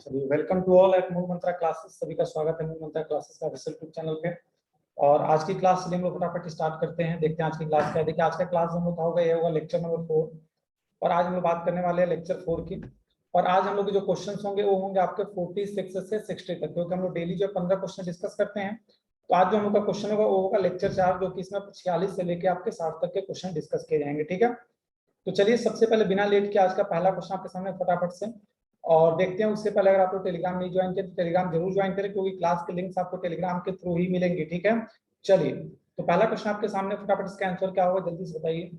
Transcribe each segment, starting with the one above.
चलिए, welcome to all at मूल मंत्रा classes. सभी का स्वागत है मूल मंत्रा क्लासेस का ऑफिशियल यूट्यूब चैनल पे। और आज की क्लास हम लोग फटाफट स्टार्ट करते हैं। देखते हैं आज की क्लास क्या है। देखिए, आज का क्लास हम लोग का होगा, ये होगा लेक्चर नंबर 4। और आज हम लोग बात करने वाले हैं लेक्चर 4 की। और आज हम लोग के जो क्वेश्चंस होंगे वो होंगे आपके 46 से 60 तक, क्योंकि हम लोग डेली जो 15 क्वेश्चन डिस्कस करते हैं। तो आज जो हम लोग का क्वेश्चन होगा वो होगा लेक्चर 4, जो कि इसमें 46 से लेकर आपके 60 तक के क्वेश्चन डिस्कस किए जाएंगे। ठीक है, तो चलिए सबसे पहले बिना लेट के आज का पहला क्वेश्चन आपके सामने फटाफट से और देखते हैं। उससे पहले अगर आप लोग टेलीग्राम नहीं ज्वाइन किए तो टेलीग्राम जरूर ज्वाइन करें, क्योंकि क्लास के लिंक्स आपको टेलीग्राम के थ्रू ही मिलेंगे। ठीक है, चलिए तो पहला क्वेश्चन आपके सामने, फटाफट इसका आंसर क्या होगा जल्दी से बताइए।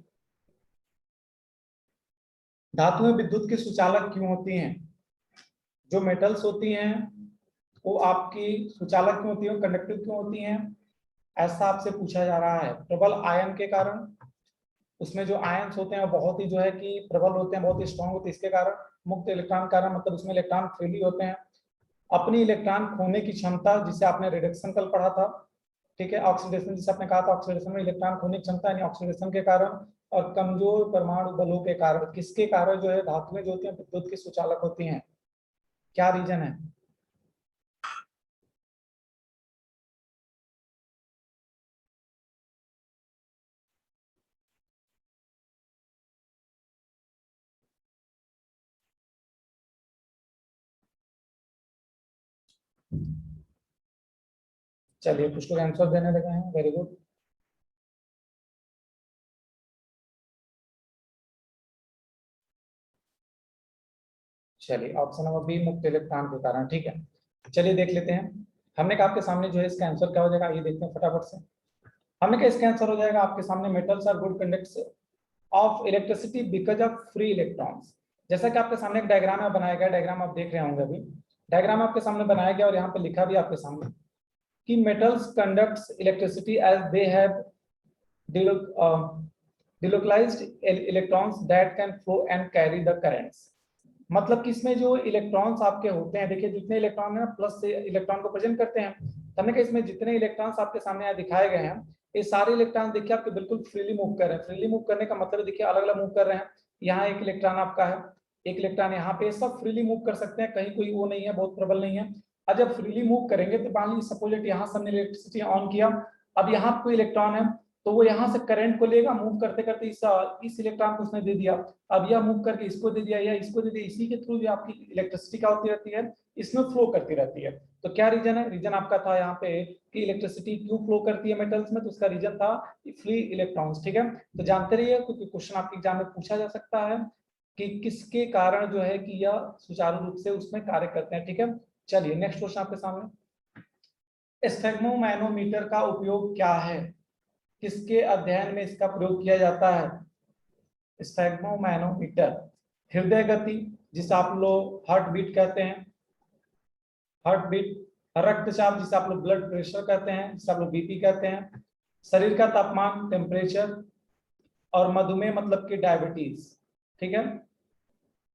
धातुएं विद्युत की सुचालक क्यों होती हैं? जो मेटल्स होती हैं वो आपकी सुचालक क्यों होती है, कंडक्टिव क्यों होती हैं, ऐसा आपसे पूछा जा रहा है। प्रबल आयन के कारण, उसमें जो आयंस होते हैं बहुत ही जो है कि प्रबल होते हैं, बहुत ही स्ट्रांग होते हैं, इसके कारण। मुक्त इलेक्ट्रॉन कारण मतलब उसमें इलेक्ट्रॉन फ्रीली होते हैं। अपनी इलेक्ट्रॉन खोने की क्षमता, जिसे आपने रिडक्शन कल पढ़ा था। ठीक है, ऑक्सीडेशन जिसे आपने कहा था, ऑक्सीडेशन में इलेक्ट्रॉन खोने की क्षमता यानी ऑक्सीडेशन के कारण। और कमजोर परमाणु बलों के कारण, किसके कारण जो है धातुएं जो होती हैं विद्युत की सुचालक होती हैं? क्या रीजन है? चलिए कुछ लोग आंसर देने लगे हैं, वेरी गुड। चलिए ऑप्शन नंबर बी, मुक्त इलेक्ट्रॉन के कारण। ठीक है, चलिए देख लेते हैं। हमने कहा आपके सामने जो है इसका आंसर क्या हो जाएगा, ये देखते हैं फटाफट से। हमने कहा इसका आंसर हो जाएगा आपके सामने, metals are good conductors of electricity because of free electrons. जैसा कि आपके सामने एक डायग्राम है बनाया गया, डायग्राम आप देख रहे होंगे अभी। डायग्राम आपके सामने बनाया गया और यहाँ पे लिखा भी आपके सामने कि metals conducts electricity as they have delocalized electrons that can flow and carry the currents। मतलब कि इसमें जो इलेक्ट्रॉन्स आपके होते हैं, देखिए जितने इलेक्ट्रॉन है प्लस से इलेक्ट्रॉन को प्रेजेंट करते हैं। हमने कहा इसमें जितने इलेक्ट्रॉन्स आपके सामने यहाँ दिखाए गए हैं, ये सारे इलेक्ट्रॉन देखिए आपके बिल्कुल फ्रीली मूव कर रहे हैं। फ्रीली मूव करने का मतलब देखिए अलग अलग मूव कर रहे हैं। यहाँ एक इलेक्ट्रॉन आपका है, एक इलेक्ट्रॉन यहाँ पे, सब फ्रीली मूव कर सकते हैं, कहीं कोई वो नहीं है, बहुत प्रबल नहीं है। और जब फ्रीली मूव करेंगे तो मान लीजिए सपोज यहाँ से हमने इलेक्ट्रिसिटी ऑन किया, अब यहाँ कोई इलेक्ट्रॉन है तो वो यहाँ से करंट को लेगा, मूव करते करते इस इलेक्ट्रॉन को उसने दे दिया। अब यह मूव करके इसको दे दिया या इसको दे दिया, इसी के थ्रू भी आपकी इलेक्ट्रिसिटी क्या होती रहती है, इसमें फ्लो करती रहती है। तो क्या रीजन है? रीजन आपका था यहाँ पे कि इलेक्ट्रिसिटी क्यों फ्लो करती है मेटल्स में, तो उसका रीजन था फ्री इलेक्ट्रॉन्स। ठीक है, तो जानते रहिए क्योंकि क्वेश्चन आपके एग्जाम में पूछा जा सकता है कि किसके कारण जो है कि यह सुचारू रूप से उसमें कार्य करते हैं। ठीक है, चलिए नेक्स्ट क्वेश्चन आपके सामने। स्फेग्मोमैनोमीटर का उपयोग क्या है? किसके अध्ययन में इसका प्रयोग किया जाता है? स्फेग्मोमैनोमीटर, हृदय गति जिसे आप लोग हार्ट बीट कहते हैं, हार्ट बीट। रक्तचाप जिसे आप लोग ब्लड प्रेशर कहते हैं, जिसे आप लोग बीपी कहते हैं। शरीर का तापमान, टेम्परेचर। और मधुमेह मतलब कि डायबिटीज। ठीक है,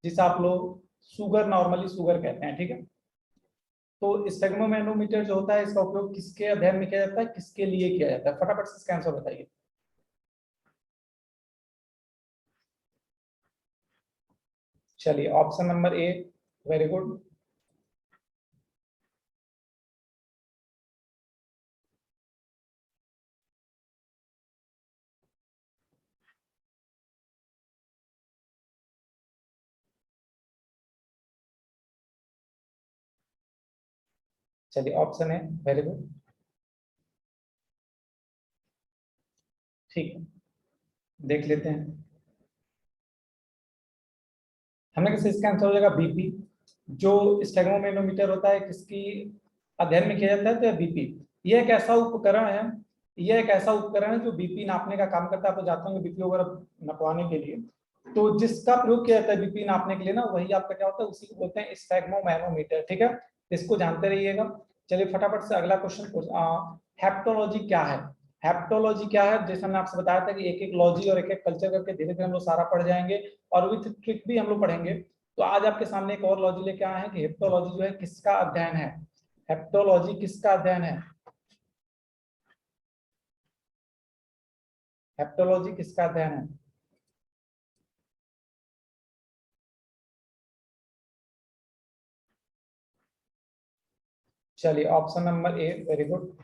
जिसे आप लोग शुगर, नॉर्मली शुगर कहते हैं। ठीक है, तो स्फेग्मोमैनोमीटर जो होता है इसका उपयोग किसके अध्ययन में किया जाता है, किसके लिए किया जाता है? फटाफट से इसका आंसर बताइए। चलिए ऑप्शन नंबर ए, वेरी गुड। चलिए ऑप्शन है, वेरी गुड। ठीक है, देख लेते हैं। हमने कैसे, इसका आंसर हो जाएगा बीपी। जो स्टेगमोमेनोमीटर होता है किसकी अध्ययन में किया जाता है, तो बीपी। यह एक ऐसा उपकरण है, यह एक ऐसा उपकरण है जो बीपी नापने का काम करता है। आप जानते होंगे बीपी वगैरह नपवाने के लिए, तो जिसका प्रयोग किया जाता है बीपी नापने के लिए ना, वही आपका क्या होता है, उसी को बोलते हैं स्फेग्मोमैनोमीटर। ठीक है, इसको जानते रहिएगा। चलिए फटाफट से अगला क्वेश्चन। हेप्टोलॉजी क्या है? हेप्टोलॉजी क्या है? जैसे हमने आपसे बताया था कि एक एक लॉजी और एक एक कल्चर करके धीरे धीरे हम लोग सारा पढ़ जाएंगे और विथ ट्रिक भी हम लोग पढ़ेंगे। तो आज आपके सामने एक और लॉजी लेके आए हैं कि हेप्टोलॉजी जो है किसका अध्ययन है। हेप्टोलॉजी किसका अध्ययन है? हेप्टोलॉजी किसका अध्ययन है? चलिए ऑप्शन नंबर ए, वेरी गुड।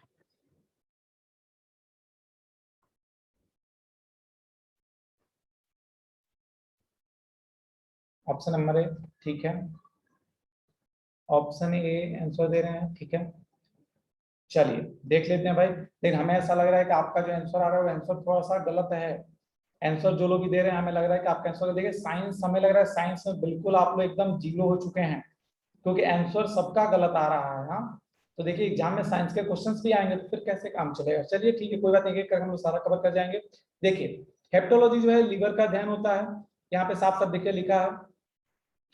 ऑप्शन नंबर ए, ठीक है, ऑप्शन ए आंसर दे रहे हैं, ठीक है। चलिए देख लेते हैं भाई, लेकिन हमें ऐसा लग रहा है कि आपका जो आंसर आ रहा है वो आंसर थोड़ा सा गलत है। आंसर जो लोग भी दे रहे हैं हमें लग रहा है कि आपका आंसर, देखिए साइंस, हमें लग रहा है साइंस में बिल्कुल आप लोग एकदम जीरो हो चुके हैं, क्योंकि आंसर सबका गलत आ रहा है। हाँ, तो देखिए एग्जाम में साइंस के क्वेश्चंस भी आएंगे तो फिर कैसे काम चलेगा। चलिए ठीक है, कोई बात नहीं, एक एक हम सारा कवर कर जाएंगे। देखिए हेप्टोलॉजी जो है लीवर का अध्ययन होता है। यहाँ पे साफ साफ देखिए लिखा है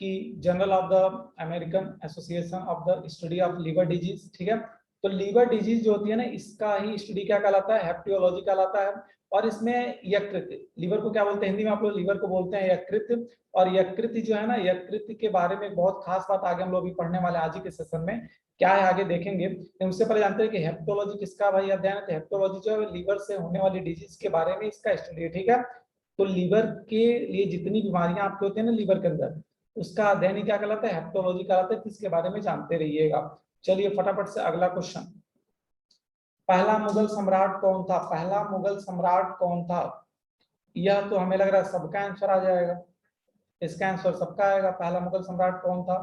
कि journal of the American association of the study of liver disease, ठीक है। तो लीवर डिजीज जो होती है ना, इसका ही स्टडी क्या कहलाता है, हेप्टियोलॉजी कहलाता है। और इसमें यकृत, लीवर को क्या बोलते हैं हिंदी में, आप लोग लीवर को बोलते हैं यकृत। और यकृत जो है ना, यकृत के बारे में बहुत खास बात आगे हम लोग भी पढ़ने वाले आज ही के सेशन में, क्या है आगे देखेंगे। तो उससे पहले जानते हैं कि हेप्टोलॉजी किसका भाई अध्ययन है। तो हेप्टोलॉजी जो है लीवर से होने वाली डिजीज के बारे में इसका स्टडी है, ठीक है। तो लीवर के लिए जितनी बीमारियां आपके होते हैं ना लीवर के अंदर, उसका अध्ययन ही क्या कहलाता है, हेप्टोलॉजी कहलाता है। इसके बारे में जानते रहिएगा। चलिए फटाफट से अगला क्वेश्चन, पहला मुगल सम्राट कौन था, पहला मुगल सम्राट कौन था। यह तो हमें लग रहा है सबका आंसर आ जाएगा, इसका आंसर सबका आएगा। पहला मुगल सम्राट कौन था,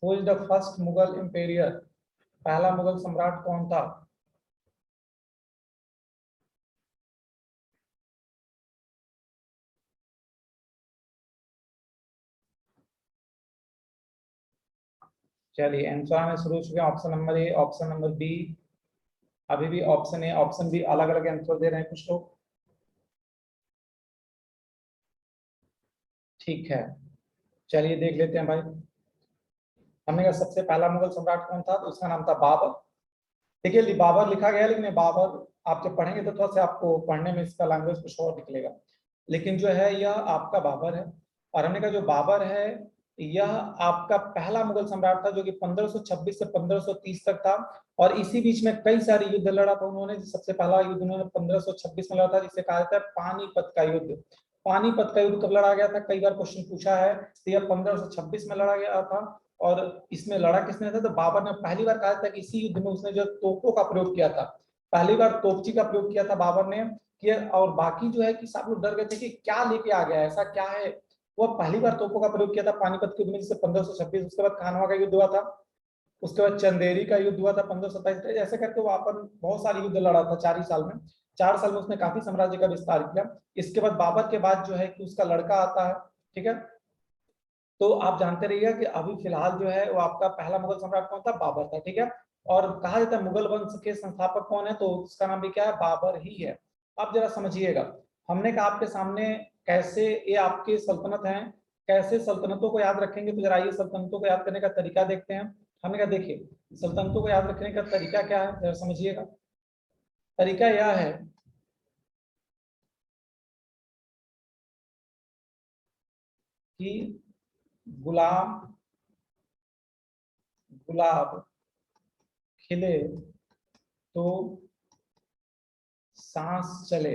who is the first Mughal imperial, पहला मुगल सम्राट कौन था। चलिए आंसर आने शुरू हो चुके हैं, option number A, option number B, अभी भी ऑप्शन ए ऑप्शन बी अलग अलग आंसर दे रहे हैं कुछ लोग, ठीक है। चलिए देख लेते हैं भाई, हमने कहा सबसे पहला मुगल सम्राट कौन था, तो उसका नाम था बाबर। देखिए बाबर लिखा गया है, लेकिन बाबर आप जब पढ़ेंगे तो थोड़ा सा आपको पढ़ने में इसका लैंग्वेज कुछ और निकलेगा, लेकिन जो है यह आपका बाबर है। और हमने कहा जो बाबर है यह आपका पहला मुगल सम्राट था, जो कि 1526 से 1530 तक था। और इसी बीच में कई सारे युद्ध लड़ा था उन्होंने। सबसे पहला युद्ध उन्होंने 1526 में लड़ा था, जिसे कहा जाता है पानीपत का युद्ध। पानीपत का युद्ध कब लड़ा गया था, कई बार क्वेश्चन पूछा है। तो यह 1526 में लड़ा गया था। और इसमें लड़ा किसने था, तो बाबर ने पहली बार कहा था कि इसी युद्ध में उसने जो तोपों का प्रयोग किया था, पहली बार तोपची का प्रयोग किया था बाबर ने किया। और बाकी जो है कि सब लोग डर गए थे कि क्या लेके आ गया, ऐसा क्या है। वो पहली बार तोपों का प्रयोग किया था पानीपत के युद्ध में, जिससे 1526। उसके बाद खानवा का युद्ध हुआ था, उसके बाद चंदेरी का युद्ध हुआ था 1527। ऐसे करके वो अपन बहुत सारे युद्ध लड़ा था 4 ही साल में। 4 साल में उसने काफी साम्राज्य का विस्तार किया। इसके बाद बाबर के बाद जो है कि उसका लड़का आता है, ठीक है। तो आप जानते रहिएगा कि अभी फिलहाल जो है वो आपका पहला मुगल सम्राट कौन था, बाबर था, ठीक है। और कहा जाता है मुगल वंश के संस्थापक कौन है, तो उसका नाम भी क्या है, बाबर ही है। आप जरा समझिएगा, हमने कहा आपके सामने कैसे ये आपकी सल्तनत है, कैसे सल्तनतों को याद रखेंगे। तो जरा ये सल्तनतों को याद करने का तरीका देखते हैं। हमने कहा देखिए सल्तनतों को याद रखने का तरीका क्या है, जरा समझिएगा। तरीका यह है कि गुलाम गुलाब खिले तो सांस चले,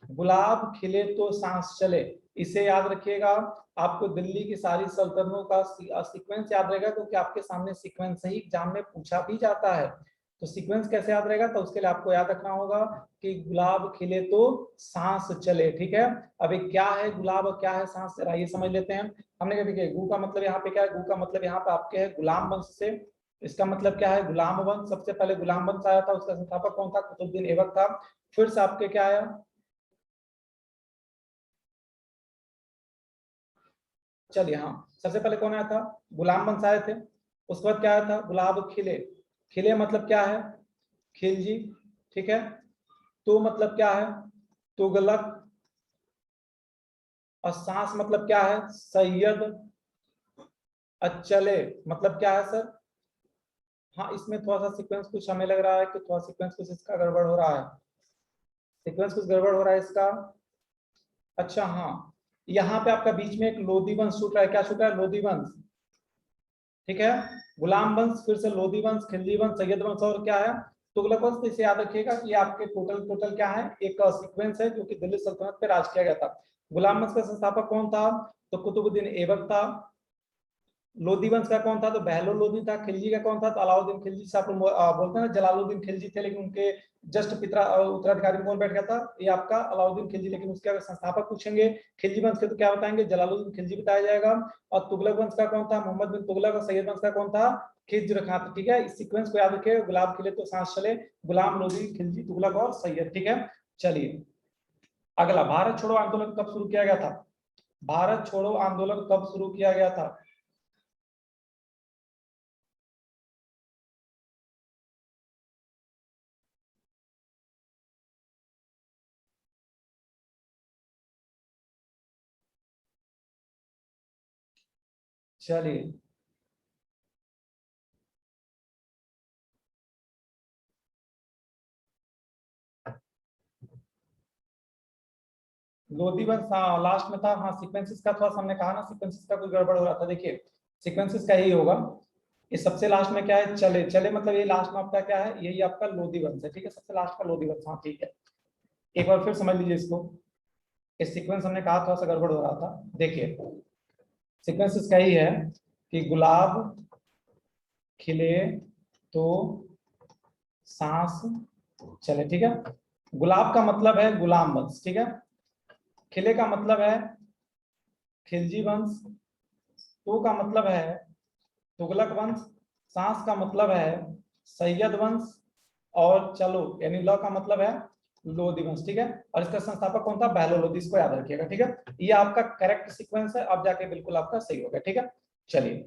गुलाब खिले तो सांस चले, इसे याद रखिएगा। आपको दिल्ली की सारी सल्तनतों का सीक्वेंस याद रहेगा, क्योंकि आपके सामने सीक्वेंस ही एग्जाम में पूछा भी जाता है। तो सीक्वेंस कैसे याद रहेगा, तो उसके लिए आपको याद रखना होगा कि गुलाब खिले तो सांस चले, ठीक है। अभी क्या है गुलाब और क्या है सांस, जरा ये समझ लेते हैं। हमने कहा देखिए गु का मतलब यहाँ पे क्या है, गु का मतलब यहाँ पे आपके है गुलाम वंश से। इसका मतलब क्या है, गुलाम वंश। सबसे पहले गुलाम वंश आया था, उसका संस्थापक कौन था, कुतुबुद्दीन ऐबक था। फिर से आपके क्या आया, चलिए हाँ, सबसे पहले कौन आया था, गुलाम वंश आए थे। उसके बाद क्या आया था, गुलाब खिले। खिले मतलब क्या है, खिलजी, ठीक है। तो मतलब क्या है, तुगलक। और सांस मतलब क्या है, सैयद। अचले मतलब क्या है सर, हाँ इसमें थोड़ा सा सीक्वेंस कुछ हमें लग रहा है कि थोड़ा सीक्वेंस कुछ इसका गड़बड़ हो रहा है, सीक्वेंस कुछ गड़बड़ हो रहा है इसका। अच्छा हाँ, यहाँ पे आपका बीच में एक लोधी वंश छूट रहा है, क्या छूट रहा है, लोधी वंश, ठीक है। गुलाम वंश, फिर से लोधी वंश, खिलजी वंश, सैयद वंश, और क्या है, तुगलक वंश। तो इसे याद रखिएगा कि ये आपके टोटल टोटल क्या है, एक सीक्वेंस है जो कि दिल्ली सल्तनत पे राज किया गया था। गुलाम वंश का संस्थापक कौन था, तो कुतुबुद्दीन ऐबक था। लोधी वंश का कौन था? तो बहलोल लोधी था। खिलजी का कौन था? तो अलाउद्दीन खिलजी से आप लोग बोलते हैं ना, जलालुद्दीन खिलजी थे, लेकिन उनके जस्ट पिता उत्तराधिकारी में कौन बैठ गया था? ये आपका अलाउद्दीन खिलजी। लेकिन उसके अगर संस्थापक पूछेंगे खिलजी वंश के तो क्या बताएंगे? जलालुद्दीन खिलजी बताया जाएगा। और तुगलक वंश का कौन था? मोहम्मद बिन तुगलक। और सैयद वंश का कौन था? खिज्र खां। ठीक है, इस सीक्वेंस को याद रखिए। गुलाब खिले तो सांस चले, गुलाम, लोधी, खिलजी, तुगलक और सैयद। ठीक है, चलिए अगला, भारत छोड़ो आंदोलन कब शुरू किया गया था? भारत छोड़ो आंदोलन कब शुरू किया गया था? चलिए, लोधी वंश हाँ लास्ट में था। हाँ, सीक्वेंसेस का थोड़ा सा हमने कहा ना, सीक्वेंसेस का कुछ गड़बड़ हो रहा था। देखिए सीक्वेंसेस का ही होगा। ये सबसे लास्ट में क्या है? चले। चले मतलब ये लास्ट में आपका क्या है? यही आपका लोधी वंश है। ठीक है, सबसे लास्ट का लोधी वंश। हाँ ठीक है, एक बार फिर समझ लीजिए इसको। इस सीक्वेंस हमने कहा थोड़ा सा गड़बड़ हो रहा था। देखिए सीक्वेंस इसका ही है कि गुलाब खिले तो सांस चले। ठीक है, गुलाब का मतलब है गुलाम वंश। ठीक है, खिले का मतलब है खिलजी वंश, तो का मतलब है तुगलक वंश, सांस का मतलब है सैयद वंश, और चलो यानी ल का मतलब है लोधी वंश। ठीक है, और इसका संस्थापक कौन था? बहलोल लोधी। इसको याद रखिएगा। ठीक है, ये आपका करेक्ट सीक्वेंस है। अब जाके बिल्कुल आपका सही हो गया। ठीक है, चलिए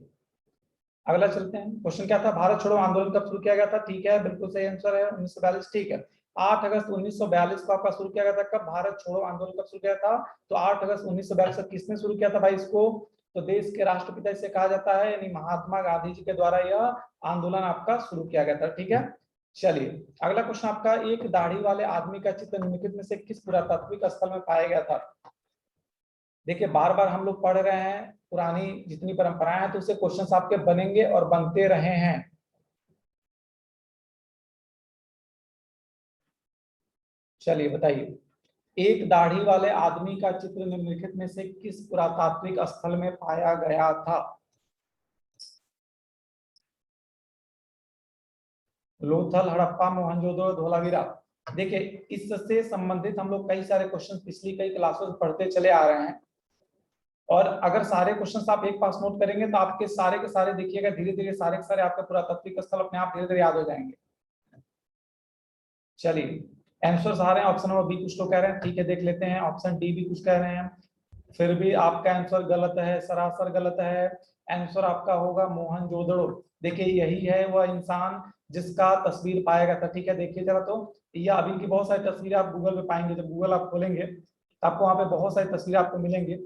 अगला चलते हैं। क्वेश्चन क्या था? भारत छोड़ो आंदोलन कब शुरू किया गया था? ठीक है, बिल्कुल सही आंसर है 1942। ठीक है, 8 अगस्त 1942 को आपका शुरू किया गया था। कब भारत छोड़ो आंदोलन कब शुरू किया था? तो 8 अगस्त 1942 को किसने शुरू किया था भाई इसको? तो देश के राष्ट्रपिता इसे कहा जाता है, यानी महात्मा गांधी जी के द्वारा यह आंदोलन आपका शुरू किया गया था। ठीक है, चलिए अगला क्वेश्चन आपका, एक दाढ़ी वाले आदमी का चित्र निम्नलिखित में से किस पुरातात्विक स्थल में पाया गया था? देखिए बार बार हम लोग पढ़ रहे हैं पुरानी जितनी परंपराएं हैं, तो उससे क्वेश्चंस आपके बनेंगे और बनते रहे हैं। चलिए बताइए, एक दाढ़ी वाले आदमी का चित्र निम्नलिखित में से किस पुरातात्विक स्थल में पाया गया था? लोथल, हड़प्पा, मोहनजोदड़ो, धोलावीरा। देखिए इससे संबंधित हम लोग कई सारे क्वेश्चन पिछली कई क्लासों में पढ़ते चले आ रहे हैं, और अगर सारे क्वेश्चंस आप एक पास नोट करेंगे तो आपके सारे के सारे देखिएगा धीरे धीरे सारे के सारे आपके पुरातात्विक स्थल अपने आप धीरे धीरे याद हो जाएंगे। चलिए आंसर आ रहे हैं। ऑप्शन नंबर बी कुछ लोग कह रहे हैं, ठीक है देख लेते हैं। ऑप्शन डी भी कुछ कह रहे हैं, फिर भी आपका आंसर गलत है, सरासर गलत है। आंसर आपका होगा मोहनजोदड़ो। देखिए यही है वह इंसान जिसका तस्वीर पाया गया था। ठीक है, देखिए जरा, तो यह अभी की बहुत सारी तस्वीरें आप गूगल पे पाएंगे। जब गूगल आप खोलेंगे तो आपको वहाँ पे बहुत सारी तस्वीरें आपको मिलेंगी।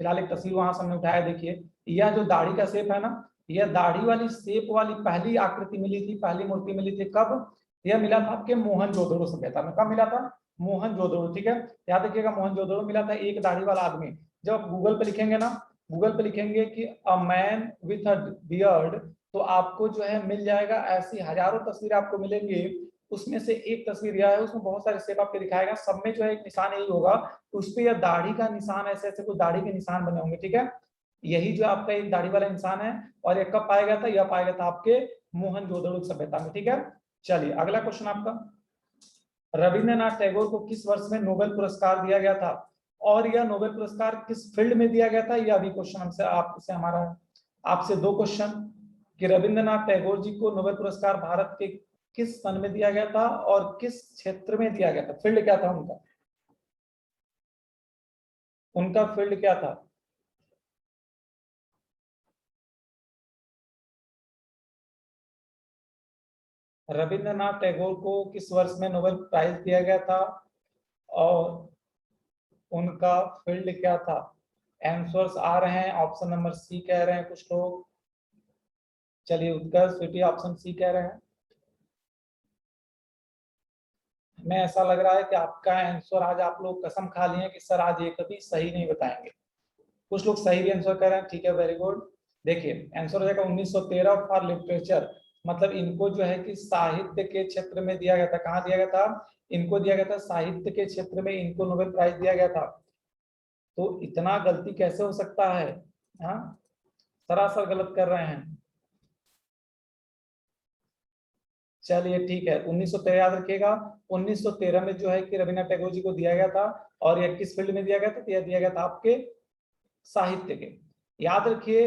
फिलहाल एक तस्वीर वहां से हमने उठाया, देखिए यह जो दाढ़ी का शेप है ना, यह दाढ़ी वाली शेप वाली पहली आकृति मिली थी, पहली मूर्ति मिली थी कब? यह मिला था आपके मोहनजोदड़ो सभ्यता में। कब मिला था? मोहनजोदड़ो। ठीक है, याद रखिएगा मोहनजोदड़ो मिला था एक दाढ़ी वाला आदमी। जब आप गूगल पे लिखेंगे ना, गूगल पे लिखेंगे कि a man with a beard, तो आपको जो है मिल जाएगा, ऐसी हजारों तस्वीरें आपको मिलेंगी। उसमें से एक तस्वीर यह है, उसमें बहुत सारे शेप आपको दिखाएगा, सब में जो है एक निशान यही होगा, उस पर यह दाढ़ी का निशान, ऐसे ऐसे कुछ दाढ़ी के निशान बने होंगे। ठीक है, यही जो आपका एक दाढ़ी वाला इंसान है, और ये कब पाया गया था? यह पाया गया था आपके मोहनजोदड़ो सभ्यता में। ठीक है, चलिए अगला क्वेश्चन आपका, रविंद्रनाथ टैगोर को किस वर्ष में नोबेल पुरस्कार दिया गया था? और यह नोबेल पुरस्कार किस फील्ड में दिया गया था? यह अभी क्वेश्चन हमसे आपसे हमारा आपसे दो क्वेश्चन, कि रविंद्रनाथ टैगोर जी को नोबेल पुरस्कार भारत के किस सन में दिया गया था और किस क्षेत्र में दिया गया था? फील्ड क्या था उनका? उनका फील्ड क्या था? रविंद्रनाथ टैगोर को किस वर्ष में नोबेल प्राइज दिया गया था और उनका फील्ड क्या था? आंसर्स आ रहे हैं, ऑप्शन नंबर सी कह रहे हैं कुछ लोग। चलिए उत्कर्ष स्वीटी ऑप्शन सी कह रहे हैं। हमें ऐसा लग रहा है कि आपका आंसर आज आप लोग कसम खा लिए कि सर आज ये कभी सही नहीं बताएंगे। कुछ लोग सही भी आंसर कर रहे हैं, ठीक है वेरी गुड। देखिए आंसर हो जाएगा 1913 फॉर लिटरेचर। मतलब इनको जो है कि साहित्य के क्षेत्र में दिया गया था। कहाँ दिया गया था? इनको दिया गया था साहित्य के क्षेत्र में, इनको नोबेल प्राइज दिया गया था। तो इतना गलती कैसे हो सकता है? हाँ, सरासर गलत कर रहे हैं। चलिए ठीक है, 1913 याद रखिएगा। 1913 में जो है कि रविन्द्रनाथ टैगोर जी को दिया गया था, और यह किस फील्ड में दिया गया था? तो यह दिया गया था आपके साहित्य के। याद रखिए,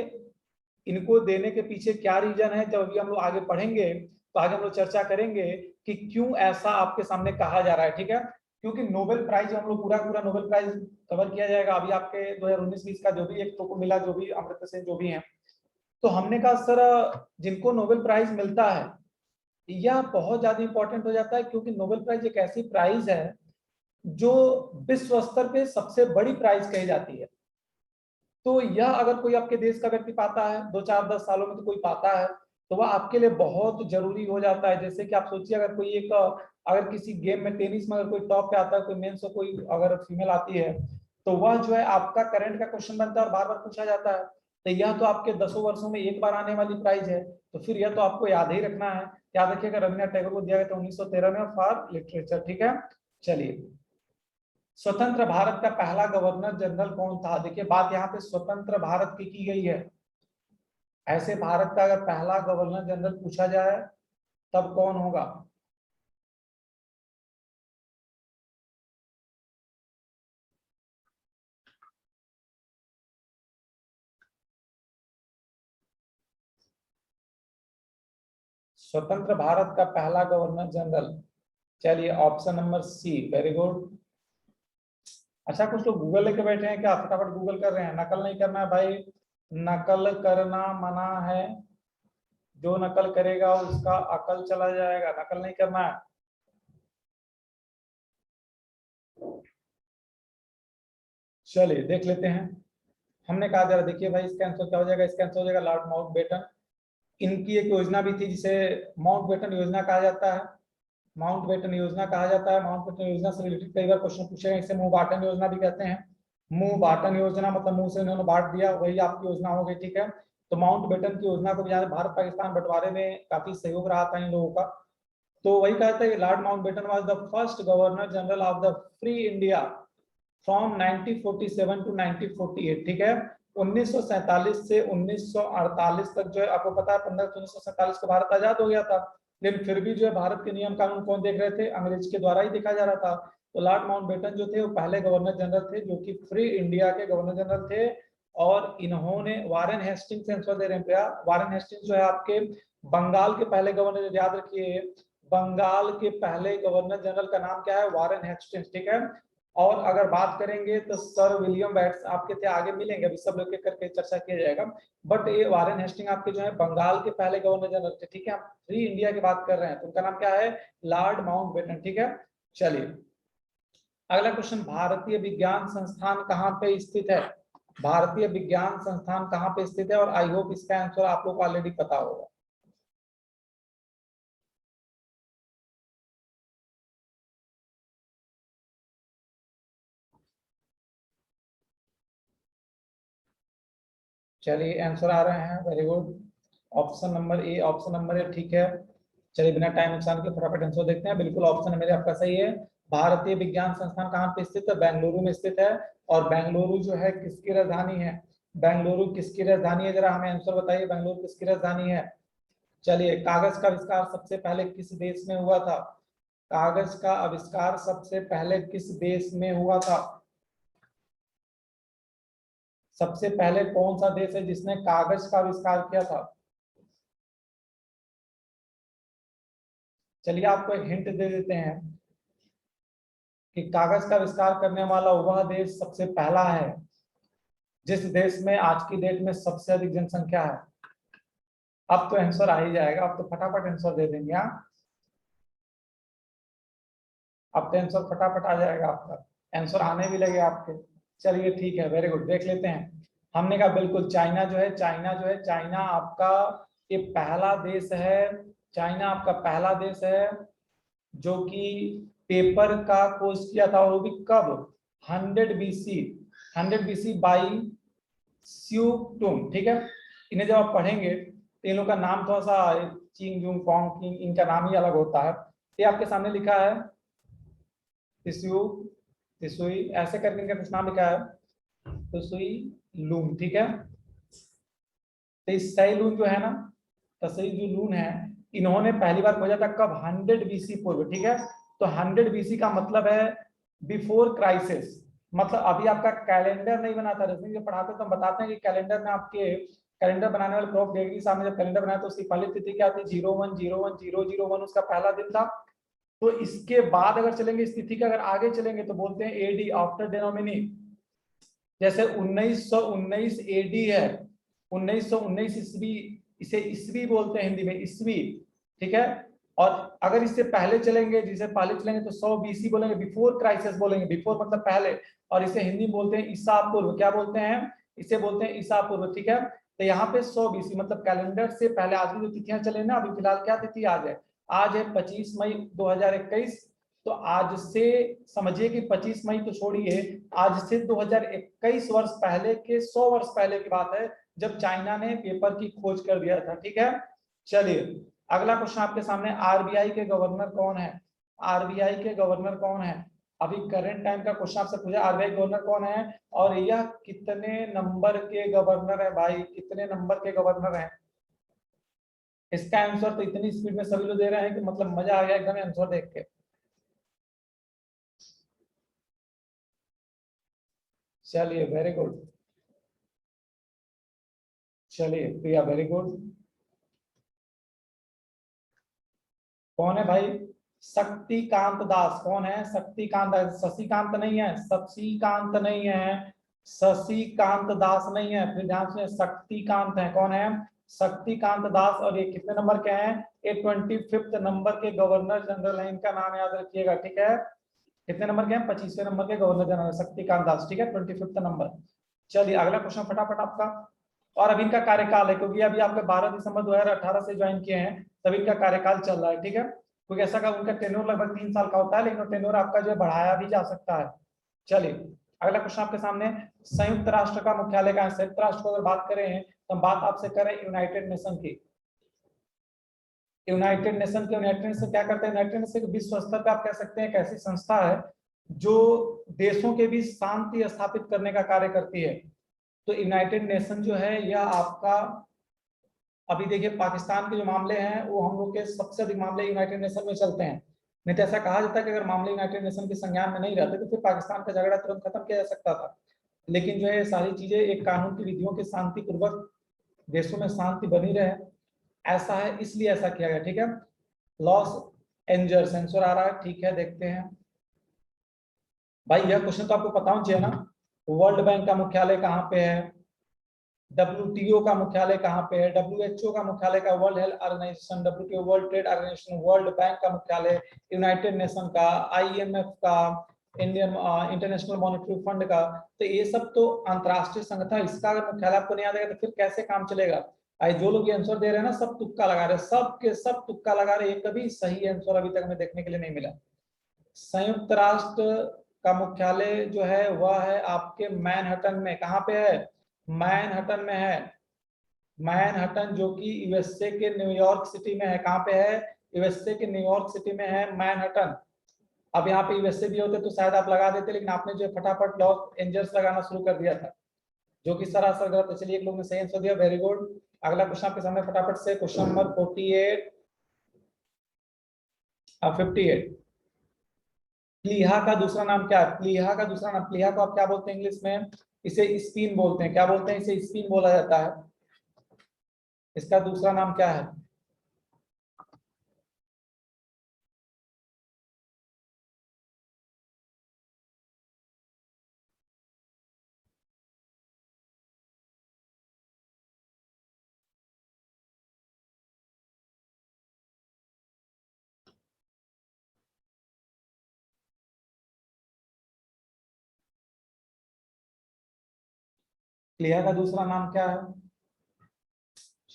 इनको देने के पीछे क्या रीजन है, जब अभी हम लोग आगे पढ़ेंगे तो आगे हम लोग चर्चा करेंगे कि क्यों ऐसा आपके सामने कहा जा रहा है, ठीक है। क्योंकि नोबेल प्राइज हम लोग पूरा पूरा नोबेल प्राइज कवर किया जाएगा। अभी आपके 2019-20 का जो भी एक को मिला, जो भी अमृत सेन जो भी है, तो हमने कहा सर जिनको नोबेल प्राइज मिलता है यह बहुत ज्यादा इंपॉर्टेंट हो जाता है, क्योंकि नोबेल प्राइज एक ऐसी प्राइज है जो विश्व स्तर पे सबसे बड़ी प्राइज कही जाती है। तो यह अगर कोई आपके देश का व्यक्ति पाता है 2-4-10 सालों में तो कोई पाता है, तो वह आपके लिए बहुत जरूरी हो जाता है। जैसे कि आप सोचिए, अगर कोई एक अगर किसी गेम में टेनिस में अगर कोई टॉप पे आता है, कोई मेंस हो, कोई अगर फीमेल आती है, तो वह जो है आपका करंट का क्वेश्चन बनता है और बार बार पूछा जाता है। तो यह तो आपके 10 वर्षों में एक बार आने वाली प्राइज है, तो फिर यह तो आपको याद ही रखना है। याद रखिएगा, रविन्द्रनाथ टैगोर को दिया गया था 1913 में फॉर लिटरेचर, ठीक है। चलिए, स्वतंत्र भारत का पहला गवर्नर जनरल कौन था? देखिए, बात यहाँ पे स्वतंत्र भारत की गई है। ऐसे भारत का अगर पहला गवर्नर जनरल पूछा जाए तब कौन होगा? स्वतंत्र भारत का पहला गवर्नर जनरल, चलिए option number C, very good. अच्छा, कुछ लोग गूगल लेके बैठे हैं क्या? फटाफट गूगल कर रहे हैं। नकल नहीं करना है भाई, नकल करना मना है। जो नकल करेगा उसका अकल चला जाएगा, नकल नहीं करना है। चलिए देख लेते हैं। हमने कहा जरा देखिए भाई, इसका आंसर क्या हो जाएगा? इसका आंसर हो जाएगा लॉर्ड माउंटबेटन। इनकी एक योजना भी थी जिसे माउंटबेटन योजना कहा जाता है। माउंटबेटन योजना कहा जाता है। माउंटबेटन योजना से रिलेटेड कई बार क्वेश्चन पूछे गए। इसे मुंहबाटन योजना भी कहते हैं। मुंहबाटन योजना मतलब मुंह से उन्होंने बांट दिया, वही आपकी योजना हो गई, ठीक है। तो माउंटबेटन की योजना को भी भारत पाकिस्तान बंटवारे में काफी सहयोग रहा था इन लोगों का। तो वही कहता है कि Lord Mountbatten was the first governor general of the free India from 1947 to 1948, ठीक है। 1947 से 1948 तक जो है, आपको पता है 15 अगस्त 1947 को भारत आजाद हो गया था। लेकिन फिर भी जो है भारत के नियम कानून कौन देख रहे थे? अंग्रेज के द्वारा ही देखा जा रहा था। तो लॉर्ड माउंटबेटन जो थे वो पहले गवर्नर जनरल थे, जो कि फ्री इंडिया के गवर्नर जनरल थे। और इन्होंने वारेन हेस्टिंग्स से आंसर दे रहे हैं। वारेन हेस्टिंग्स जो है आपके बंगाल के पहले गवर्नर, याद रखिए बंगाल के पहले गवर्नर जनरल का नाम क्या है? वारेन हेस्टिंग्स, ठीक है। और अगर बात करेंगे तो सर विलियम वेट्स आपके थे, आगे मिलेंगे, अभी सब लोग के करके चर्चा किया जाएगा। बट ये वारेन हेस्टिंग आपके जो है बंगाल के पहले गवर्नर जनरल थे, ठीक है। हम फ्री इंडिया की बात कर रहे हैं, तो उनका नाम क्या है? लॉर्ड माउंटबेटन, ठीक है। चलिए अगला क्वेश्चन, भारतीय विज्ञान संस्थान कहाँ पे स्थित है? भारतीय विज्ञान संस्थान कहाँ पे स्थित है? और आई होप इसका आंसर आप लोग को ऑलरेडी पता होगा। चलिए आंसर आ रहे हैं, very good. Option number A, option number ए ठीक है। चलिए बिना टाइम नुकसान के फटाफट आंसर देखते हैं। बिल्कुल ऑप्शन मेरे आपका सही है। भारतीय विज्ञान संस्थान कहाँ पे स्थित है? बेंगलुरु में स्थित है। और बेंगलुरु जो है किसकी राजधानी है? बेंगलुरु किसकी राजधानी है? जरा हमें आंसर बताइए, बेंगलुरु किसकी राजधानी है? चलिए, कागज का आविष्कार सबसे पहले किस देश में हुआ था? कागज का आविष्कार सबसे पहले किस देश में हुआ था? सबसे पहले कौन सा देश है जिसने कागज का आविष्कार किया था? चलिए आपको एक हिंट दे देते हैं कि कागज का आविष्कार करने वाला वह देश सबसे पहला है जिस देश में आज की डेट में सबसे अधिक जनसंख्या है। अब तो आंसर आ ही जाएगा, अब तो फटाफट आंसर दे देंगे। हाँ, अब तो आंसर फटाफट आ जाएगा आपका, आंसर आने भी लगे आपके। चलिए ठीक है, वेरी गुड, देख लेते हैं। हमने कहा बिल्कुल चाइना जो है, चाइना जो है, चाइना आपका ये पहला देश है। चाइना आपका पहला देश है जो कि पेपर का खोज किया था, और वो भी कब? 100 BC, 100 BC बाई स्यू टुंग, ठीक है। इन्हें जब आप पढ़ेंगे तो इन लोग का नाम थोड़ा सा चिंग जुंग पोंग, इनका नाम ही अलग होता है। ये आपके सामने लिखा है तिस्यू, तिसुई ऐसे करके इनका कुछ नाम लिखा है, तिसुई लूम, ठीक है। तो ईसाई लून जो है ना, तसई जो लून है, इन्होंने पहली बार खोजा था कब? 100 बीसी पूर्व, ठीक है। तो 100 बीसी का मतलब है बिफोर क्राइसिस, मतलब अभी आपका कैलेंडर नहीं बना था। जैसे जब पढ़ाते तो हम बताते हैं कि कैलेंडर में आपके कैलेंडर बनाने वाले प्रोफ डेगी साहब ने जब कैलेंडर बनाया तो उसकी पहली तिथि क्या थी? 01/01/001 उसका पहला दिन था। तो इसके बाद अगर चलेंगे इस तिथि के अगर आगे चलेंगे तो बोलते हैं एडी, आफ्टर डेनोमिनी। जैसे 1919 एडी है, 1919 ईस्वी, इसे ईस्वी बोलते हैं हिंदी में, ईस्वी, ठीक है। और अगर इससे पहले चलेंगे, जिसे पहले चलेंगे तो 100 बीसी बोलेंगे, बिफोर क्राइसिस बोलेंगे, बिफोर मतलब पहले, और इसे हिंदी में बोलते हैं ईसा पूर्व। क्या बोलते हैं? इसे बोलते हैं ईसा पूर्व, ठीक है। तो यहाँ पे 100 बीसी मतलब कैलेंडर से पहले आज की जो तिथियां चले ना, अभी फिलहाल क्या तिथि आज है? आज है 25 मई 2021। तो आज से समझिए कि 25 मई तो छोड़िए, आज से 2021 वर्ष पहले के 100 वर्ष पहले की बात है जब चाइना ने पेपर की खोज कर दिया था, ठीक है। चलिए अगला क्वेश्चन आपके सामने, आरबीआई के गवर्नर कौन है? आरबीआई के गवर्नर कौन है? अभी करंट टाइम का क्वेश्चन आपसे पूछा, आरबीआई गवर्नर कौन है और यह कितने नंबर के गवर्नर है? भाई कितने नंबर के गवर्नर हैं? इसका आंसर तो इतनी स्पीड में सभी लोग दे रहे हैं कि मतलब मजा आ गया एकदम आंसर देख के। चलिए वेरी गुड, चलिए प्रिया वेरी गुड। कौन है भाई? शक्तिकांत दास। कौन है? शक्तिकांत दास, शशिकांत नहीं है, शशिकांत नहीं है, शशिकांत दास नहीं है, फिर ध्यान से, शक्तिकांत है। कौन है? शक्तिकांत दास। और ये कितने नंबर के हैं? ये 25th नंबर के गवर्नर जनरल है, इनका नाम याद रखिएगा, ठीक है। कितने नंबर के हैं? 25वें नंबर के गवर्नर जनरल शक्तिकांत दास, ठीक है, 25th नंबर। चलिए अगला क्वेश्चन फटाफट आपका। और अभी इनका कार्यकाल है, क्योंकि अभी आपके 12 दिसंबर 2018 से ज्वाइन किए हैं, तभी इनका कार्यकाल चल रहा है, ठीक है। क्योंकि ऐसा का उनका टेन्योर लगभग 3 साल का होता है, लेकिन टेन्योर आपका जो है बढ़ाया भी जा सकता है। चलिए अगला क्वेश्चन आपके सामने, संयुक्त राष्ट्र का मुख्यालय कहाँ है? संयुक्त राष्ट्र को अगर बात करें तो हम बात आपसे करें यूनाइटेड नेशन की। यूनाइटेड नेशन के, यूनाइटेड नेशन क्या करते हैं? यूनाइटेड नेशन विश्व स्तर पर आप कह सकते हैं एक ऐसी संस्था है जो देशों के बीच शांति स्थापित करने का कार्य करती है। तो यूनाइटेड नेशन जो है यह आपका, अभी देखिए पाकिस्तान के जो मामले हैं वो हम लोग के सबसे अधिक मामले यूनाइटेड नेशन में चलते हैं। नहीं तो ऐसा कहा जाता है कि अगर मामले यूनाइटेड नेशन के संज्ञान में नहीं रहते तो फिर पाकिस्तान का झगड़ा तुरंत खत्म किया जा सकता था। लेकिन जो है सारी चीजें एक कानून की विधियों के शांतिपूर्वक देशों में शांति बनी रहे, ऐसा है, इसलिए ऐसा किया गया, ठीक है। लॉस एंजल्स आंसर आ रहा है, ठीक है, देखते हैं। भाई यह क्वेश्चन तो आपको पता होना चाहिए ना, वर्ल्ड बैंक का मुख्यालय कहाँ पे है? डब्ल्यूटीओ का मुख्यालय कहाँ पे है? डब्ल्यूएचओ का मुख्यालय का, World Health Organisation, WTO World Trade Organisation, World Bank का मुख्यालय, यूनाइटेड नेशन का, आईएमएफ का, इंडियन इंटरनेशनल मॉनेटरी फंड का। तो ये सब तो अंतरराष्ट्रीय संगठन है, इसका अगर मुख्यालय आपको नहीं आएगा तो फिर कैसे काम चलेगा? आई जो लोग ये आंसर दे रहे हैं ना, सब तुक्का लगा रहे हैं, सब के सब तुक्का लगा रहे हैं, कभी सही आंसर अभी तक हमें देखने के लिए नहीं मिला। संयुक्त राष्ट्र का मुख्यालय जो है वह है आपके मैनहट्टन में। कहाँ पे है? मैनहट्टन में है। मैनहट्टन जो कि यूएसए के न्यूयॉर्क सिटी में है। कहाँ पे है? यूएसए के न्यूयॉर्क सिटी में है मैनहट्टन। अब यहाँ पे यूएसए भी होते तो शायद आप लगा देते, लेकिन आपने जो फटाफट लॉस एंजल्स लगाना शुरू कर दिया था, जो कि सरासर गलत है। चलिए एक लोग ने सही आंसर दिया, वेरी गुड। अगला क्वेश्चन आपके सामने फटाफट से, क्वेश्चन नंबर 48 और 58। प्लीहा का दूसरा नाम क्या है? प्लीहा का दूसरा नाम, प्लीहा को आप क्या बोलते हैं इंग्लिश में? इसे स्पिन बोलते हैं। क्या बोलते हैं? इसे स्पिन बोला जाता है। इसका दूसरा नाम क्या है? प्लीहा का दूसरा नाम क्या है?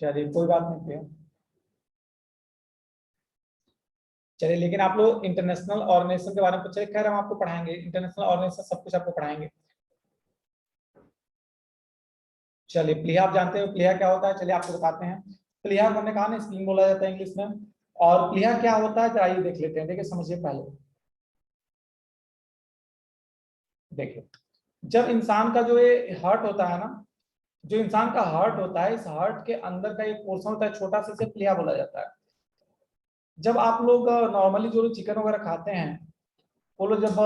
चलिए कोई बात नहीं प्रिया। चलिए लेकिन आप लोग इंटरनेशनल ऑर्गेनाइजेशन के बारे में पूछे, खैर हम आपको पढ़ाएंगे, इंटरनेशनल ऑर्गेनाइजेशन सब कुछ आपको पढ़ाएंगे। चलिए प्लीहा आप जानते हो प्लीहा क्या होता है? चलिए आपको बताते हैं। प्लीहा को हमने कहा ना स्कीम बोला जाता है इंग्लिश में। और प्लीहा क्या होता है आइए देख लेते हैं। देखिए समझिए पहले, देखिए जब इंसान का जो ये हार्ट होता है ना, जो इंसान का हार्ट होता है, इस हार्ट के अंदर का एक पोर्शन होता है छोटा सा, इसे प्लिया बोला जाता है। जब आप लोग नॉर्मली जो चिकन वगैरह खाते हैं, वो लोग जब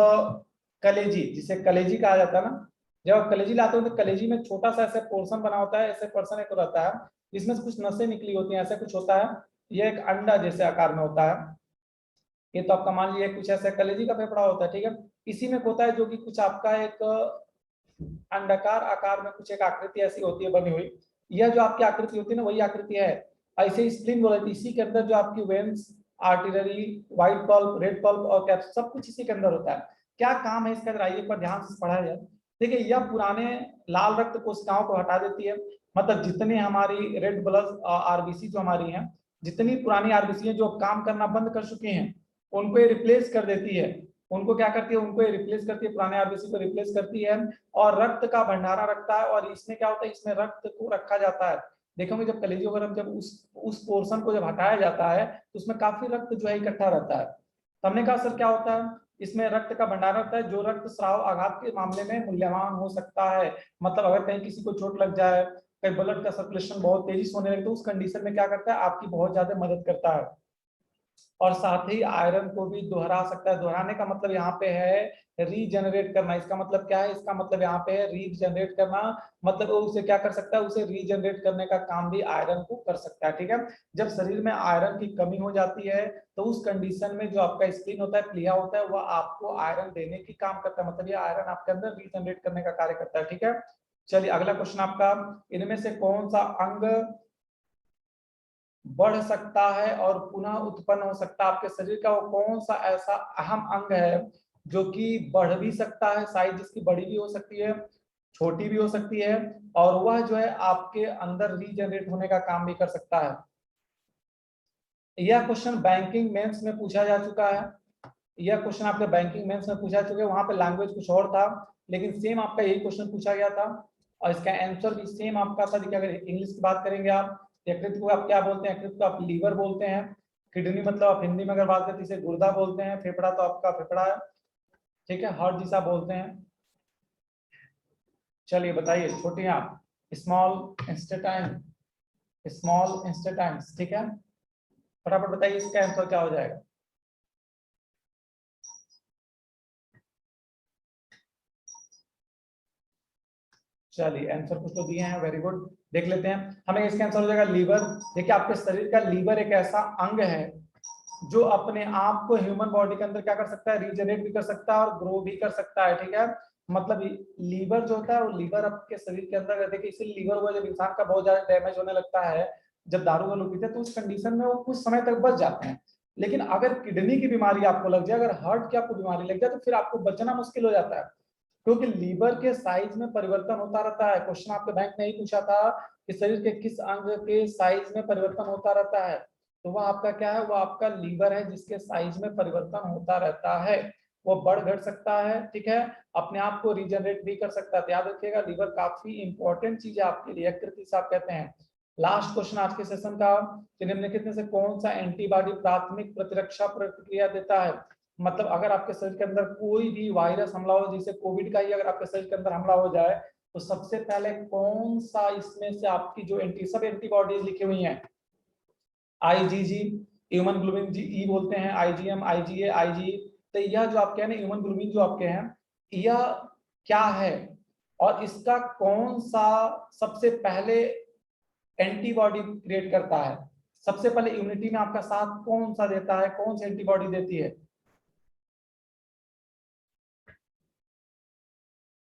कलेजी, जिसे कलेजी कहा जाता है ना, जब आप कलेजी लाते हो तो कलेजी में छोटा सा ऐसे पोर्शन बना होता है, ऐसे पर्सन एक रहता है, इसमें से कुछ नसें निकली होती हैं, ऐसा कुछ होता है। ये एक अंडा जैसे आकार में होता है। ये तो आपका मान लीजिए कुछ ऐसा कलेजी का फेफड़ा होता है, ठीक है। इसी में होता है जो कि कुछ आपका एक अंडाकार आकार में कुछ एक आकृति ऐसी होती है बनी हुई। यह जो आपकी आकृति होती है ना, वही आकृति है। ऐसे स्प्लीन बोला जाता है। इसी के अंदर जो आपकी veins, artery, white pulp, red pulp और कैप्सूल सब कुछ इसी के अंदर होता है। क्या काम है इसका, आइए एक बार ध्यान से पढ़ा जाए। देखिए, यह पुराने लाल रक्त कोशिकाओं को हटा देती है। मतलब जितनी हमारी रेड ब्लड आरबीसी जो हमारी हैं, जितनी पुरानी आरबीसी है जो काम करना बंद कर चुकी हैं, उनको ये रिप्लेस कर देती है। उनको क्या करती है, उनको ये रिप्लेस करती है, पुराने आरबीसी को रिप्लेस करती है और रक्त का भंडारा रखता है। और इसमें क्या होता है, इसमें रक्त को रखा जाता है। देखोगे जब कलेजी वगैरह जब उस पोर्शन को जब हटाया जाता है तो उसमें काफी रक्त जो है इकट्ठा रहता है। तो हमने कहा सर क्या होता है, इसमें रक्त का भंडारण होता है, जो रक्त स्राव आघात के मामले में मूल्यवान हो सकता है। मतलब अगर कहीं किसी को चोट लग जाए, कहीं ब्लड का सर्कुलेशन बहुत तेजी से होने लगे, तो उस कंडीशन में क्या करता है, आपकी बहुत ज्यादा मदद करता है। और साथ ही आयरन को भी दोहरा सकता है। दोहराने का मतलब यहाँ पे है रीजनरेट करना। इसका मतलब क्या है, इसका मतलब यहाँ पे है रीजनरेट करना। मतलब वो उसे क्या कर सकता है, उसे रीजनरेट करने का काम भी आयरन को कर सकता है, ठीक है। जब शरीर में आयरन की कमी हो जाती है तो उस कंडीशन में जो आपका स्प्लीन होता है, प्लिया होता है, वह आपको आयरन देने की काम करता है। मतलब ये आयरन आपके अंदर रीजनरेट करने का कार्य करता है, ठीक है। चलिए अगला क्वेश्चन आपका, इनमें से कौन सा अंग बढ़ सकता है और पुनः उत्पन्न हो सकता है। आपके शरीर का वो कौन सा ऐसा अहम अंग है जो कि बढ़ भी सकता है, साइज जिसकी बड़ी भी हो सकती है, छोटी भी हो सकती है, और वह जो है आपके अंदर रीजनरेट होने का काम भी कर सकता है। यह क्वेश्चन बैंकिंग मेंस में पूछा जा चुका है। यह क्वेश्चन आपके बैंकिंग मेंस में पूछा चुका है। वहां पे लैंग्वेज कुछ और था, लेकिन सेम आपका यही क्वेश्चन पूछा गया था और इसका आंसर भी सेम आपका था। देखिए अगर इंग्लिश की बात करेंगे, आप यकृत को आप क्या बोलते हैं, यकृत को आप लीवर बोलते हैं। किडनी मतलब आप हिंदी में अगर बात करते हैं इसे गुर्दा बोलते हैं। फेफड़ा तो आपका फेफड़ा है, ठीक है। हार्ट जिसे आप बोलते हैं। चलिए बताइए छोटी आप, स्मॉल इंस्टेटाइन, स्मॉल इंस्टेटाइन्स, ठीक है। फटाफट बताइए इसका आंसर क्या हो जाएगा। चलिए आंसर कुछ तो दिए हैं, वेरी गुड। देख लेते हैं, हमें इसका आंसर हो जाएगा लीवर। देखिए आपके शरीर का लीवर एक ऐसा अंग है जो अपने आप को ह्यूमन बॉडी के अंदर क्या कर सकता है, रीजनरेट भी कर सकता है और ग्रो भी कर सकता है, ठीक है। मतलब लीवर जो होता है, वो लीवर आपके शरीर के अंदर, देखिए इसीलिए लीवर हुआ जब इंसान का बहुत ज्यादा डैमेज होने लगता है, जब दारू वालू पीते हैं, तो उस कंडीशन में वो कुछ समय तक बच जाते हैं। लेकिन अगर किडनी की बीमारी आपको लग जाए, अगर हार्ट की आपको बीमारी लग जाए, तो फिर आपको बचना मुश्किल हो जाता है, क्योंकि लीवर के साइज में परिवर्तन होता रहता है। क्वेश्चन आपके बैंक ने ही पूछा था कि शरीर के किस अंग के साइज में परिवर्तन होता रहता है, तो वह आपका क्या है, वो आपका लीवर है, जिसके साइज में परिवर्तन होता रहता है। वो बढ़ घट सकता है, ठीक है, अपने आप को रीजनरेट भी कर सकता है। तो याद रखिएगा लीवर काफी इंपॉर्टेंट चीज है आपके लिए, यकृत जिसे आप कहते हैं। लास्ट क्वेश्चन आज के सेशन का, निम्नलिखित में से कौन सा एंटीबॉडी प्राथमिक प्रतिरक्षा प्रतिक्रिया देता है। मतलब अगर आपके शरीर के अंदर कोई भी वायरस हमला हो, जैसे कोविड का ही अगर आपके शरीर के अंदर हमला हो जाए, तो सबसे पहले कौन सा इसमें से आपकी जो सब एंटीबॉडीज लिखी हुई हैं, आईजीजी, ह्यूमन ग्लोबिन जी ई बोलते हैं, आईजीएम, आईजीए, आईजी, तो यह जो आपके हैं ह्यूमन ग्लोबिन जो आपके हैं, यह क्या है और इसका कौन सा सबसे पहले एंटीबॉडी क्रिएट करता है। सबसे पहले इम्यूनिटी में आपका साथ कौन सा देता है, कौन सी एंटीबॉडी देती है।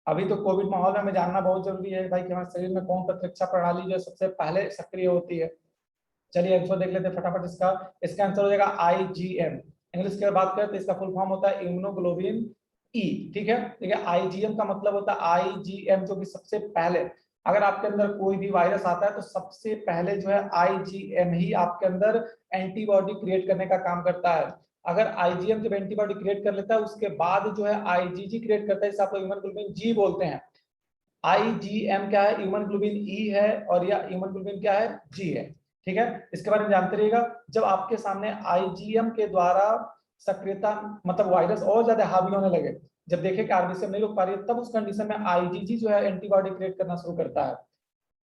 अभी तो कोविड माहौल में हमें जानना बहुत जरूरी है भाई कि हमारे शरीर में कौन प्रतिरक्षा प्रणाली जो सबसे पहले सक्रिय होती है। चलिए आंसर देख लेते हैं फटाफट इसका। इसका आंसर हो जाएगा आईजीएम। इंग्लिश की बात करें तो इसका फुल फॉर्म होता है इम्यूनोग्लोबिन ई, ठीक है। ठीक है, आईजीएम का मतलब होता है आईजीएम, जो कि सबसे पहले अगर आपके अंदर कोई भी वायरस आता है तो सबसे पहले जो है आईजीएम ही आपके अंदर एंटीबॉडी क्रिएट करने का काम करता है। अगर आईजीएम जब एंटीबॉडी क्रिएट कर लेता है उसके बाद जो है आईजीजी क्रिएट करता है, इसे आप लोग ह्यूमन ग्लोबिन जी बोलते हैं। आईजीएम क्या है, ह्यूमन ग्लोबिन ई है, और या ह्यूमन ग्लोबिन क्या है, जी है, ठीक है। इसके बारे में जानते रहिएगा। जब आपके सामने आईजीएम के द्वारा सक्रियता मतलब वायरस और ज्यादा हावी होने लगे, जब देखे कि आरबीसी नहीं रोक पा रही है, तब उस कंडीशन में आईजीजी जो है एंटीबॉडी क्रिएट करना शुरू करता है।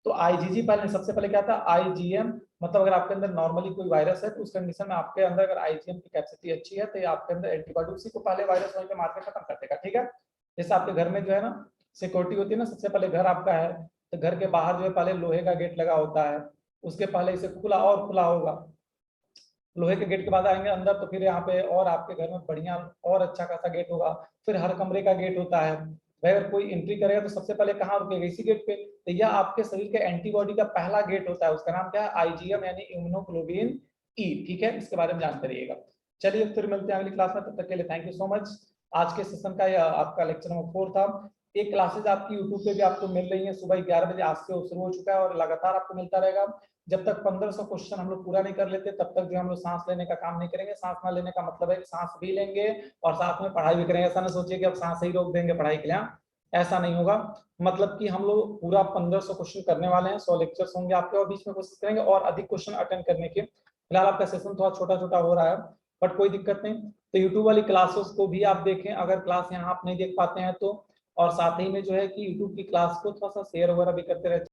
तो आईजीजी पहले, सबसे पहले क्या था आईजीएम, मतलब अगर आपके अंदर नॉर्मली कोई वायरस है तो उस कंडीशन में आपके अंदर अगर आईजीएम की कैपेसिटी अच्छी है तो ये आपके अंदर एंटीबॉडी उसी को पहले वायरस वहीं पे मार के खत्म कर देगा, ठीक है। जैसे आपके घर में जो है ना सिक्योरिटी होती है ना, सबसे पहले घर आपका है तो घर के बाहर जो है पहले लोहे का गेट लगा होता है, उसके पहले इसे खुला और खुला होगा, लोहे के गेट के बाद आएंगे अंदर तो फिर यहाँ पे और आपके घर में बढ़िया और अच्छा खासा गेट होगा, फिर हर कमरे का गेट होता है भाई, अगर कोई एंट्री करेगा तो सबसे पहले कहाँ रुकेगा, इसी गेट पे। तो यह आपके शरीर के एंटीबॉडी का पहला गेट होता है, उसका नाम क्या है आईजीएम यानी इम्यूनोग्लोबिन ई, ठीक है, इसके बारे में जानते रहिएगा। चलिए फिर मिलते हैं अगली क्लास में, तब तक के लिए थैंक यू सो मच। आज के सेशन का यह आपका लेक्चर नंबर 4 था। एक क्लासेज आपकी यूट्यूब पे भी आपको मिल रही है, सुबह 11 बजे आज से शुरू हो चुका है और लगातार आपको मिलता रहेगा। जब तक 1500 क्वेश्चन हम लोग पूरा नहीं कर लेते तब तक जो हम लोग सांस लेने का काम नहीं करेंगे। सांस ना लेने का मतलब है कि सांस भी लेंगे और साथ में पढ़ाई भी करेंगे। ऐसा ना सोचिए कि अब सांस ही रोक देंगे पढ़ाई के लिए, ऐसा नहीं होगा। मतलब कि हम लोग पूरा 1500 क्वेश्चन करने वाले हैं, 100 लेक्चर्स होंगे आपके और बीच में कोशिश करेंगे और अधिक क्वेश्चन अटेंड करने के। फिलहाल आपका सेशन थोड़ा छोटा छोटा हो रहा है बट कोई दिक्कत नहीं। तो यूट्यूब वाली क्लासेस को भी आप देखें अगर क्लास यहाँ आप नहीं देख पाते हैं तो, और साथ ही में जो है कि यूट्यूब की क्लास को थोड़ा सा शेयर वगैरह भी करते रहते